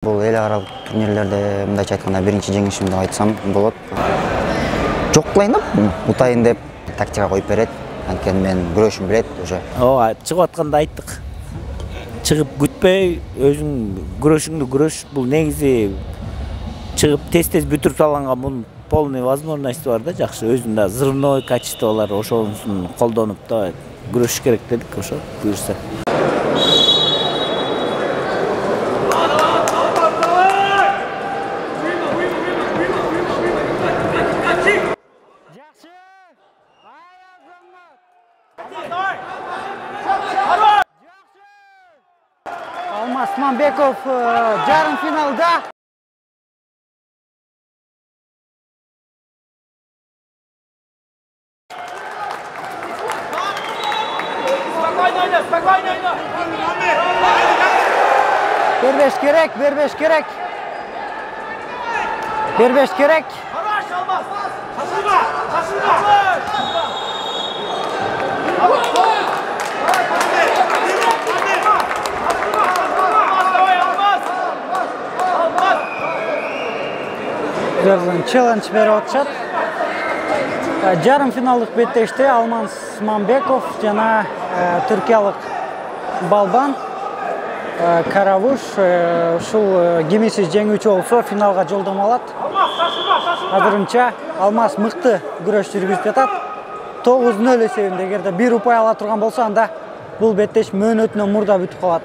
Бул эл аралык турнирлерде мындайча айтканда биринчи жеңишим деп айтсам болот. Жок кылайын деп, утайын деп тактика коюп берет. Анткени мен күрөшүм билет уже. Ооба, чыгып атканда айттык. Чыгып күтпөй, өзүң күрөшүңдү күрөш. Бул негизи чыгып тез-тез бүтүрүп салганган бул полный возможность бар да, жакшы. Өзүндө взрывной качестволор ошонусун колдонуп да күрөшүш керек дедик, ошо буюрса. Алмаз Мамбеков жарым финалда. Спокойно. Бербеш керек. Хорош, Алмаз. Қашырма. Челлендж берип атышат. Жарым финалдык беттеште Алмаз Мамбеков жана түркиялык балбан Каравуш ушул кимисиз жеңүүчү болсо финалга жолдомо алат. Азырынча Алмаз мыкты күрөш жүргүзүп жатат. 9-0 эсебинде, эгерде бир упай ала турган болсо анда бул беттеш мөөнөтүнөн мурда бүтүп калат.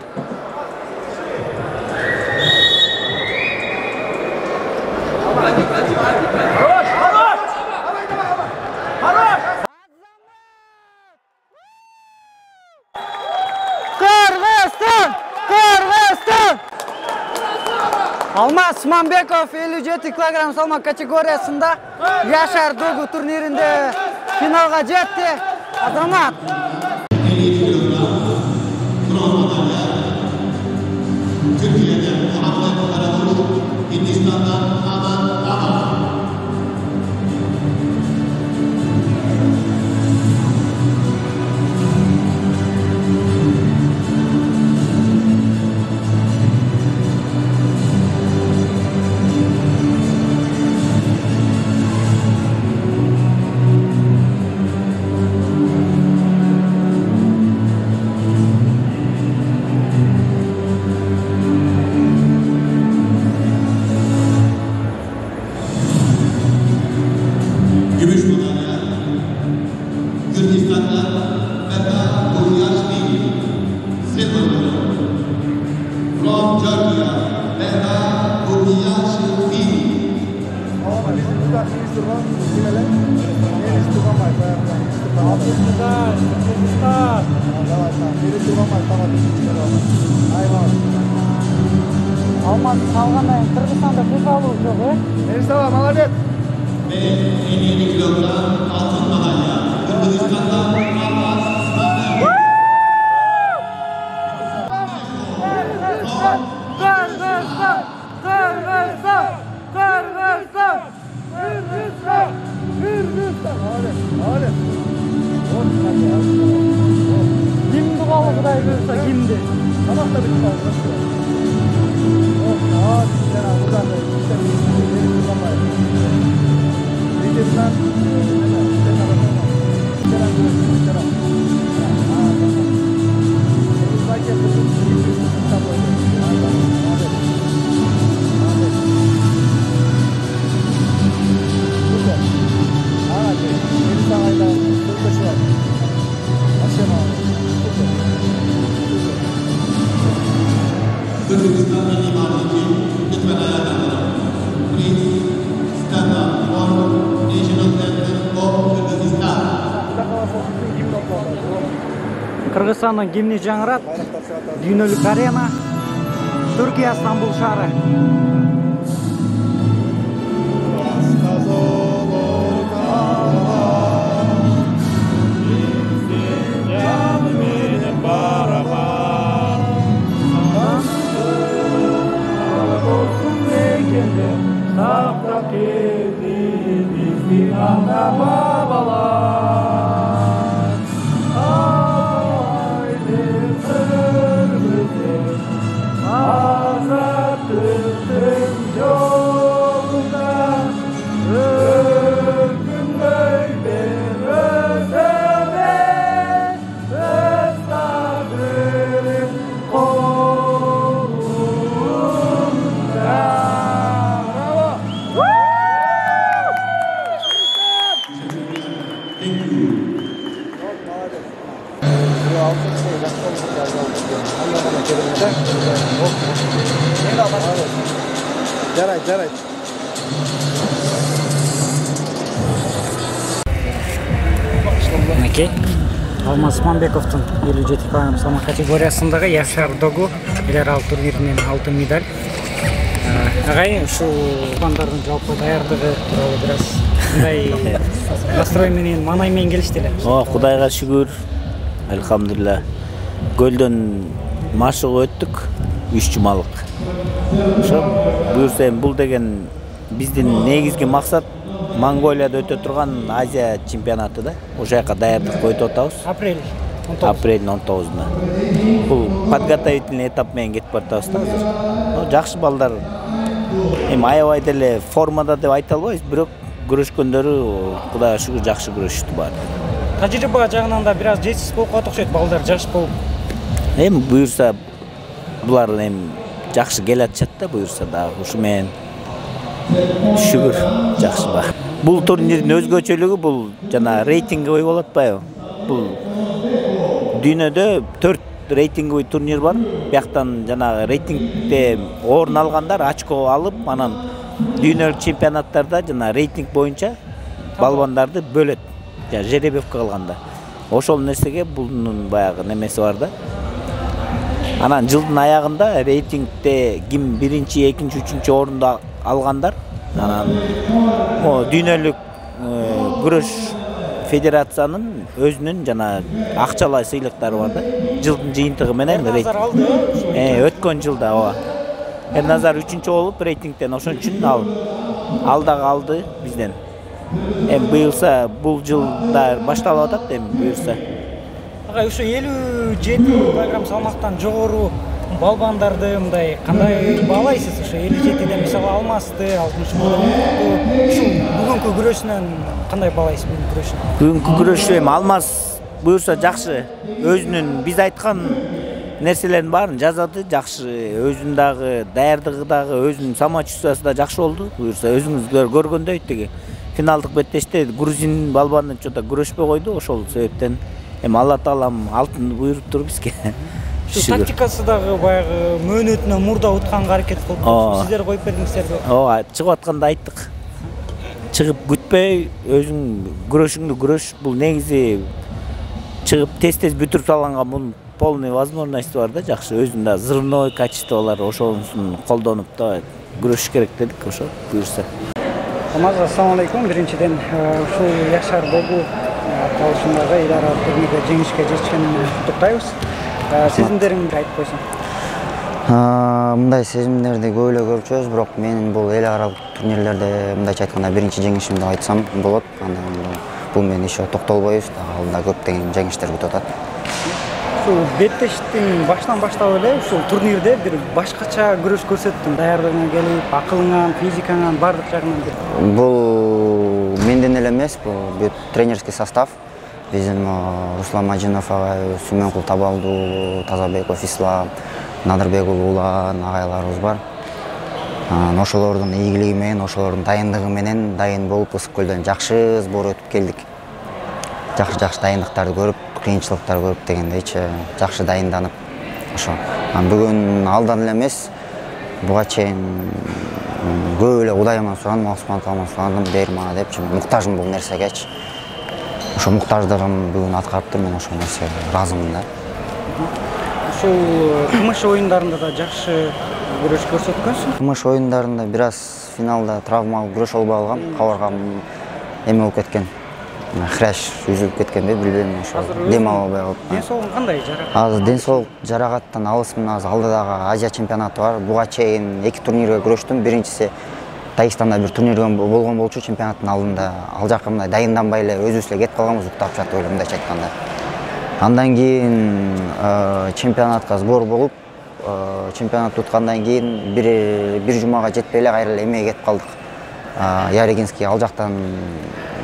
Кыргызстан! Алмаз Мамбеков 57 килограмм салмак категориясында Яшар Догу турниринде финалга жетти. Азамат! Алмаз салгандан кийин Кыргызстанда көз алуу жок, Эрсава, молодец. 57 kilogram altın madalya. Kırgızistan'dan Алмаз Кимди калы Кудай буйрса, кимди? Тамакта бүтүп калды. Kırgızistan'dan ibaret için lütfen ayağa kalkın. Please stand up for national anthem of Kyrgyzstan. Кыргызстандын гимни жаңырат. Дүйнөлүк арена. Түркия Стамбул шаары. Azat Жарайт. Мінекей Алмаз Сманбековтың 57 кг салмақ категориясындағы Яшар Догу ел аралық турнирінен алтын медаль. Ағай, ушу балбандардын жалпы даярдыгы тууралуу бир аз кандай настрой менен, маанай менен келиштилер? Кудайга шүгүр, элхамдулилла. Көлдөн машыгып өттүк 3 жумалык. Ошо буюрса эми бул деген биздин негизги максат Монголияда өтө турган Азия чемпионаты да. Ошол жака даярдык өтүп атабыз. Апрелдин 19-уна. Бул подготовительный этап менен кетип баратабыз да азыр. Жакшы балдар. Эми аябай деле формада деп айта албайбыз, бирок күрөшкөндөрү Кудайга шүгүр жакшы күрөшүштү баары. Тажрыйба жагынан да бир аз жетишсиз болуп калат окшойт, балдар жаш болуп. Эми буюрса булар эми жакшы келатышат да, буюрса дагы ушу менен шүгүр жакшы бар. Бул турнирдин өзгөчөлүгү бул жана рейтинговый болот атпайбы? Бул дүйнөдө 4 рейтинговый турнир бар. Бияктан жанагы рейтингде орун алгандар очко алып, анан дүйнөлүк чемпионаттарда жана рейтинг боюнча балбандарды бөлөт. Жеребевке кылганда. Ошол нерсеге бунун баягы немеси бар да. Анан жылдын аягында рейтингде ким 1-чи, 2-чи, 3-чү орунду алгандар, анан дүйнөлүк күрөш федерациянын өзүнүн жана акчалай сыйлыктары бар да. Жылдын жыйынтыгы менен өткөн жылда Эрназар 3-чү болуп рейтингден, ошон үчүн ал дагы алды бизден. Эми буюрса бул жылда башталып атат эми буюрса. Агай, ушу 57 кг салмактан жогору балбандарды мындай кандай баалайсыз? Ушу 57ден мисалы Алмазды, Алтыншымбуловду, ушу бүгүнкү күрөшүнөн кандай баалайсыз бүгүнкү күрөшүн? Бүгүнкү күрөшү эми Алмаз буюрса жакшы, өзүнүн биз айткан нерселердин баарын жазады, жакшы, өзүнүн дагы даярдыгы дагы, өзүнүн самочувствиясы да жакшы болду. Буюрса өзүңүздөр көргөндөй теги финалдык беттеште грузин балбаны чота күрөшпөй койду, ошол себептен эми Алла Таалам алтынды буйруптур бизге. Ушу тактикасы дагы баягы мөөнөтүнөн мурда утканга аракет кылып, сиздер коюп бердиңиздерби? Чыгып атканда айттык. Чыгып күтпөй, өзүң күрөшүңдү күрөш. Бул негизи чыгып тез бүтүрүп салганга бул полный возможность бар да, жакшы. Өзүндө взрывной качестволор ошонусун колдонуп да күрөшүш керек дедик, ошо буюрса. Алмаз, ассаламу алейкум. Биринчиден ушул Яшар Догу калышындагы эл аралык турнирде жеңишке жетишкенине куттуктайбыз. Сезимдериңди айтып койсоң. Мындай сезимдерди көп эле көрчүбүз, бирок менин бул эл аралык турнирлерде мындайча айтканда биринчи жеңишим деп айтсам болот. Анан бул менен еще токтолбойбуз, алдыда көптөгөн жеңиштер күтүп атат. Ушул беттештин баштан баштап эле ушул турнирде бир башкача күрөш көрсөттүң. Даярдыгыңа келип, акылыңан, физикаңан бардык жагынан бир. Бул менден эле эмес, бул тренерский состав. Биздин Руслан Мажинов агай, Сүмөнкул Табалду, Тазабеков Ислам, Надырбек Улан агайларыбыз бар. Ошолордун ийгилиги менен, ошолордун дайындыгы менен дайын болуп Ысык көлдөн жакшы сбор өтүп келдик. Жакшы дайындыктарды көрүп, кыйынчылыктар көрүп дегендейчи жакшы дайынданып ошо. Бүгүн алдан эле эмес, буга чейин көп эле Кудайыман сурандым, Осмон Талман сурандым, бер мага депчи, муктажмын бул нерсегечи. Ошо муктаждыгым бүгүн аткарыптыр, мен ошол нерсеге ыраазымын да. Ушул КМШ оюндарында да жакшы күрөш көрсөткөнсүң. КМШ оюндарында бир аз финалда травмалык күрөш албай калгам, кабыргам эме болуп кеткен. Хрящ үзүлүп кеткенде билбейм, ошо дем албай калып. Ден соолугуң кандай жаракат? Азыр ден соолук жаракаттан алысмын, азыр алдыдагы Азия чемпионаты бар. Буга чейин 2 турнирге күрөштүм. Биринчиси Дагестанда бир турнир болгон болчу чемпионаттын алдында. Ал жака мындай дайынданбай эле өзүбүз эле кетип калганбыз, уктап жатып эле мындайча айтканда. Андан кийин чемпионатка сбор болуп, чемпионатты уткандан кийин бир жумага жетпей эле кайра эле эмеге кетип калдык. Ярегинский ал жактан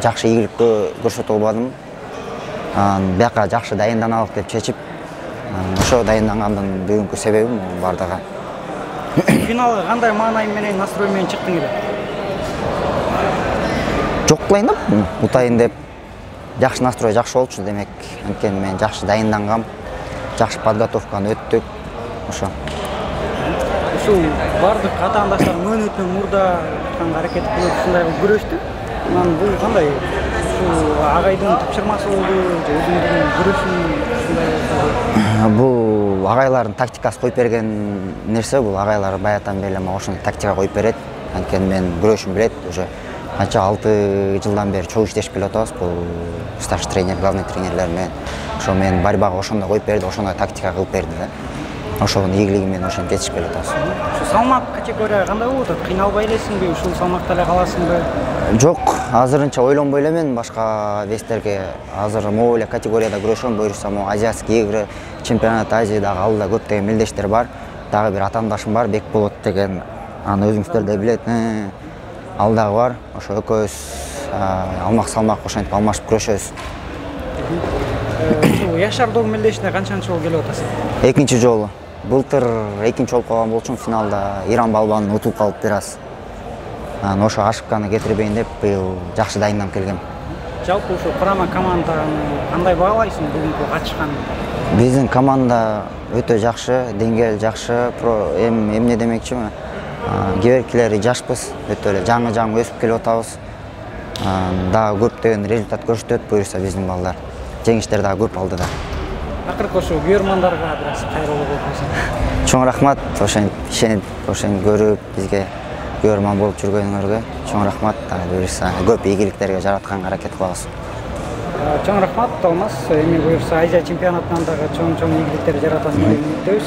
жакшы ийгилик көрсөтө албадым. Бияка жакшы дайынданалык деп чечип, ошо дайындангандын бүгүнкү себебим бардыгы. Финалга кандай маанай менен, настрой менен чыктың эле? Жокклайнып, утайын деп жакшы настрой жакшы болчу демек. Анткени мен жакшы дайындангам, жакшы подготовканы өттүк. Ошо. ушул бардык атаандаштар мөөнөтүнөн мурда атканга аракет кылып ушундай кылып күрөштү. Анан бул кандай? Ушул агайдын тапшырмасы болду же өзүңүздүн күрөшүң ушундай болду? Бул агайлардын тактикасы коюп берген нерсе, бул агайлар баягыдан бери мага ошондой тактика коюп берет. Анткени мен күрөшүм билет, уже канча 6 жылдан бери чогуу иштешип келип атабыз бул старший тренер, главный тренерлер менен. Ошо мен борьбага ошондой коюп берди, ошондой тактика кылып берди да. Ошонун ийгилиги менен ошентип жетишип келип атабыз. Ушу салмак категория кандай болуп атат? Кыйналбай элесиңби? Ушул салмакта эле каласыңбы? Жок, азырынча ойлонбой элемен башка вестерге. Азыр могу эле категорияда күрөшөм, буюрса могу азиатский игры, чемпионат Азии дагы алдыда көптөгөн мелдештер бар. Дагы бир атаандашым бар, Бекболот деген. Аны өзүңүздөр да билет. Ал дагы бар. Ошо экөөбүз алмак салмак ошентип алмашып күрөшөбүз. Ушул Яшар Дог мелдешине канчанчы жолу келип атасың? Экинчи жолу. Былтыр экинчи болуп калган болчумун финалда Иран балбанын утуп калып бир аз. Ошо ошибканы кетирбейин деп быйыл жакшы дайындап келгем. Жалпы ушу курама команданы кандай баалайсың бүгүнкү катышкан? Биздин команда өтө жакшы, деңгээл жакшы. Эмне демекчимин? Кеберкилери жашпыз, өтө эле жаңы өсүп келип атабыз. Дагы көптөгөн результат көрсөтөт буюрса биздин балдар. Жеңиштер дагы көп алдыда. Акыркы ошо көрөрмандарга бир аз кайрылуу болсун. Чоң рахмат, ошентип көрүп бизге көрөрман болуп жүргөнүңөргө чоң рахмат. Буюрса көп ийгиликтерге жаратканга аракет кылабыз. Чоң рахмат Алмаз. Эми буюрса Азия чемпионатынан дагы чоң ийгиликтер жаратасың деп үмүттөбүз.